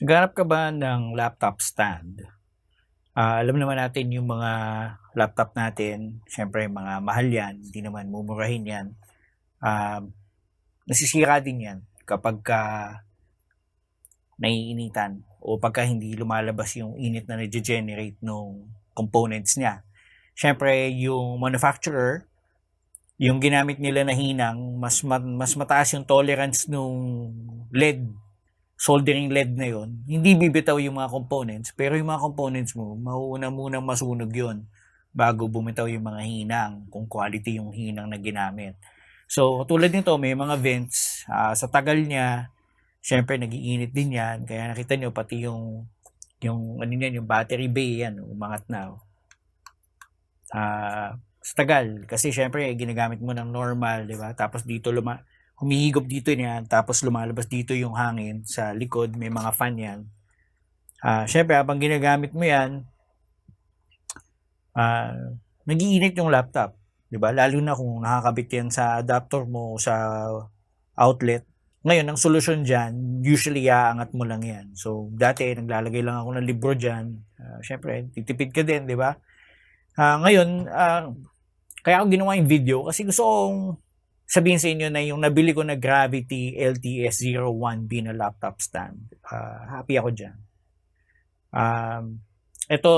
Naghahanap ka ba ng laptop stand? Alam naman natin yung mga laptop natin, siyempre mga mahal yan, hindi naman mumurahin yan. Nasisira din yan kapagka naiinitan o pagka hindi lumalabas yung init na nage-generate ng components niya. Siyempre, yung manufacturer, yung ginamit nila na hinang, mas mataas yung tolerance nung LED, soldering lead na yon, hindi bibitaw yung mga components, pero yung mga components mo, mauuna munang masunog yon bago bumitaw yung mga hinang, kung quality yung hinang na ginamit. So, tulad nito, may mga vents, sa tagal niya, syempre nagiinit din yan, kaya nakita nyo, pati yung ano yan, yung battery bay, yan, umangat na. Sa tagal, kasi syempre, ginagamit mo ng normal, di ba? Tapos dito humihigop dito niyan, tapos lumalabas dito yung hangin sa likod, may mga fan yan. Syempre, habang ginagamit mo yan, nag-iinit yung laptop. Diba? Lalo na kung nakakabit yan sa adapter mo sa outlet. Ngayon, ang solusyon dyan, usually aangat mo lang yan. So, dati, naglalagay lang ako ng libro dyan. Syempre, titipid ka din, di ba? Ngayon, kaya ako ginawa yung video kasi gusto kong sabihin sa inyo na yung nabili ko na Gravity LTS01B na laptop stand. Happy ako dyan. Ito,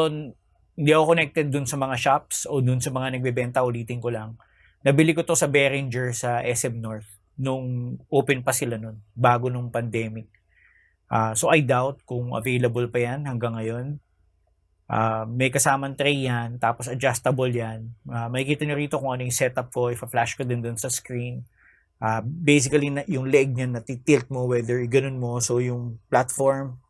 hindi ako connected dun sa mga shops o dun sa mga nagbebenta, ulitin ko lang. Nabili ko to sa Behringer sa SM North nung open pa sila nun, bago nung pandemic. So I doubt kung available pa yan hanggang ngayon. May kasamang tray yan, tapos adjustable yan. Makikita nyo rito kung ano yung setup ko, ipa-flash ko din dun sa screen. Basically, yung leg niya natitilt mo, whether ganun mo. So yung platform,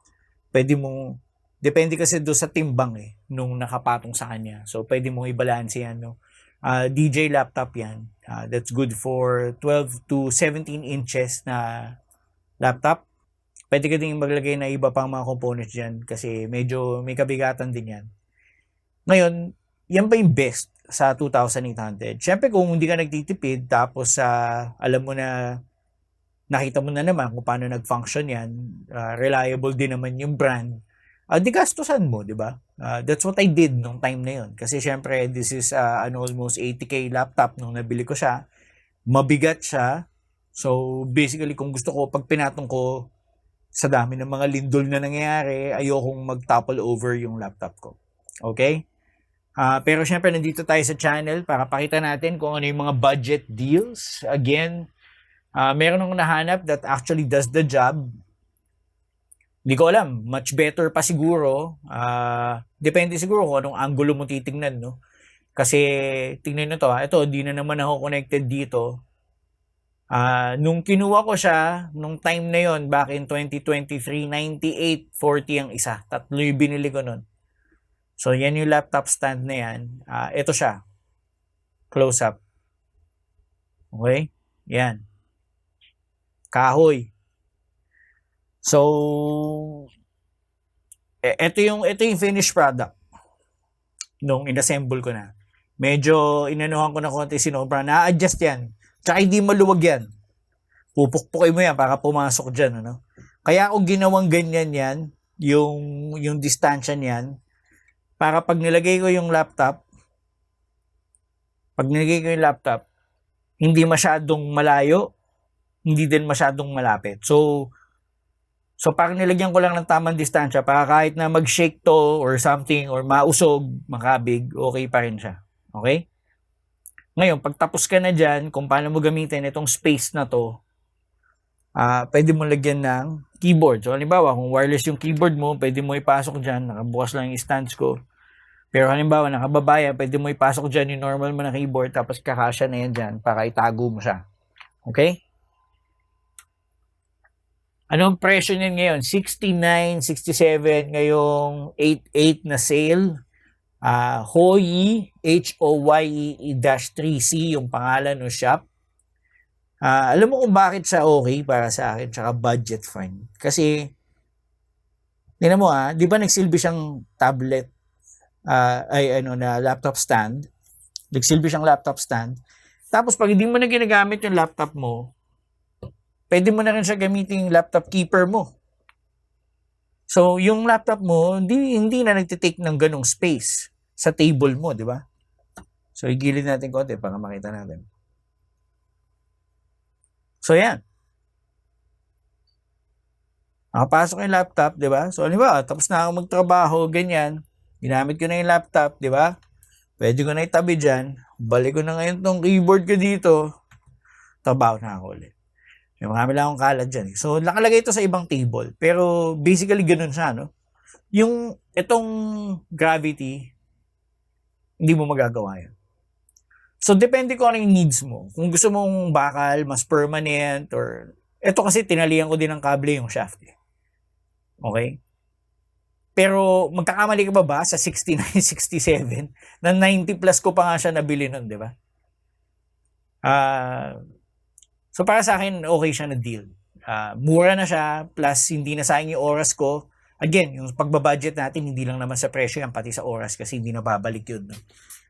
pwede mong, depende kasi doon sa timbang nung nakapatong sa kanya. So pwede mong i-balance yan. No? DJ laptop yan. That's good for 12 to 17 inches na laptop. Pwede ka din maglagay na iba pang mga components dyan kasi medyo may kabigatan din yan. Ngayon, yan ba yung best sa 2,800? Siyempre kung hindi ka nagtitipid tapos alam mo na nakita mo na naman kung paano nag-function yan, reliable din naman yung brand, di gastusan mo, di ba? That's what I did nung time na yun. Kasi syempre, this is an almost 80k laptop nung nabili ko siya. Mabigat siya. So, basically, kung gusto ko, pag pinatong ko, sa dami ng mga lindol na nangyayari, ayokong mag-topple over yung laptop ko. Okay? Pero syempre, nandito tayo sa channel para pakita natin kung ano yung mga budget deals. Again, meron akong nahanap that actually does the job. Hindi ko alam. Much better pa siguro. Depende siguro kung anong angulo mo titingnan, no? Kasi, tingnan nyo to. Ito, di na naman ako connected dito. Nung kinuha ko siya, nung time na yon back in 2023, 98.40 ang isa. Tatlo yung binili ko nun. So, yan yung laptop stand na yan. Ito siya. Close up. Okay? Yan. Kahoy. So, ito yung finished product nung inassemble ko na. Medyo inanuhan ko na konti sinobra. Na-adjust yan. Tsaka hindi maluwag yan. Pupukpukin mo yan para pumasok dyan. Ano? Kaya ako ginawang ganyan yan, yung distansya niyan, para pag nilagay ko yung laptop, hindi masyadong malayo, hindi din masyadong malapit. So parang nilagyan ko lang ng tamang distansya para kahit na mag-shake to or something or mausog, makabig, okay pa rin siya. Okay? Ngayon, pag tapos ka na dyan, kung paano mo gamitin itong space na to, pwede mo lagyan ng keyboard. So, halimbawa, kung wireless yung keyboard mo, pwede mo ipasok dyan. Nakabukas lang yung stands ko. Pero halimbawa, nakababaya, pwede mo ipasok dyan yung normal mo na keyboard, tapos kakasya na yan dyan para itago mo siya. Okay? Anong presyo niyan ngayon? 69.67 ngayong 8.8 na sale. Hoyi, HOYE-3C yung pangalan ng shop. Alam mo kung bakit siya okay para sa akin, tsaka budget fine. Kasi, tingnan mo di ba nagsilbi siyang tablet, na laptop stand? Nagsilbi siyang laptop stand. Tapos pag hindi mo na ginagamit yung laptop mo, pwede mo na rin siya gamitin yung laptop keeper mo. So, yung laptop mo, hindi na nagtitake ng ganong space sa table mo, di ba? So, igilid natin konti para makita natin. So, yan. Nakapasok yung laptop, di ba? So, halimbawa, tapos na ako magtrabaho, ganyan. Ginamit ko na yung laptop, di ba? Pwede ko na itabi dyan. Balik ko na ngayon tong keyboard ko dito. Trabaho na ako ulit. May marami lang akong kalat dyan. So, nakalagay ito sa ibang table. Pero, basically, ganun siya, no? Yung, itong Gravity, hindi mo magagawa yan. So, depende kung ano yung needs mo. Kung gusto mong bakal, mas permanent, or... Ito kasi, tinalian ko din ng kable yung shaft. Okay? Pero, magkakamali ka ba sa 69, 67? Na 90 plus ko pa nga siya nabili nun, di ba? So, para sa akin, okay siya na deal. Mura na siya, plus hindi na sayang yung oras ko. Again, yung pagbabudget natin, hindi lang naman sa presyo yan, pati sa oras kasi hindi na babalik yun. No?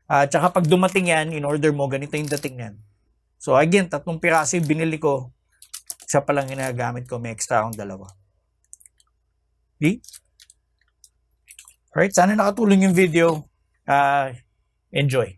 Tsaka pag dumating yan, in order mo, ganito yung dating yan. So again, 3 piraso yung binili ko. Isa pa lang ginagamit ko, may extra akong 2. Okay? Alright, sana nakatulong yung video. Enjoy.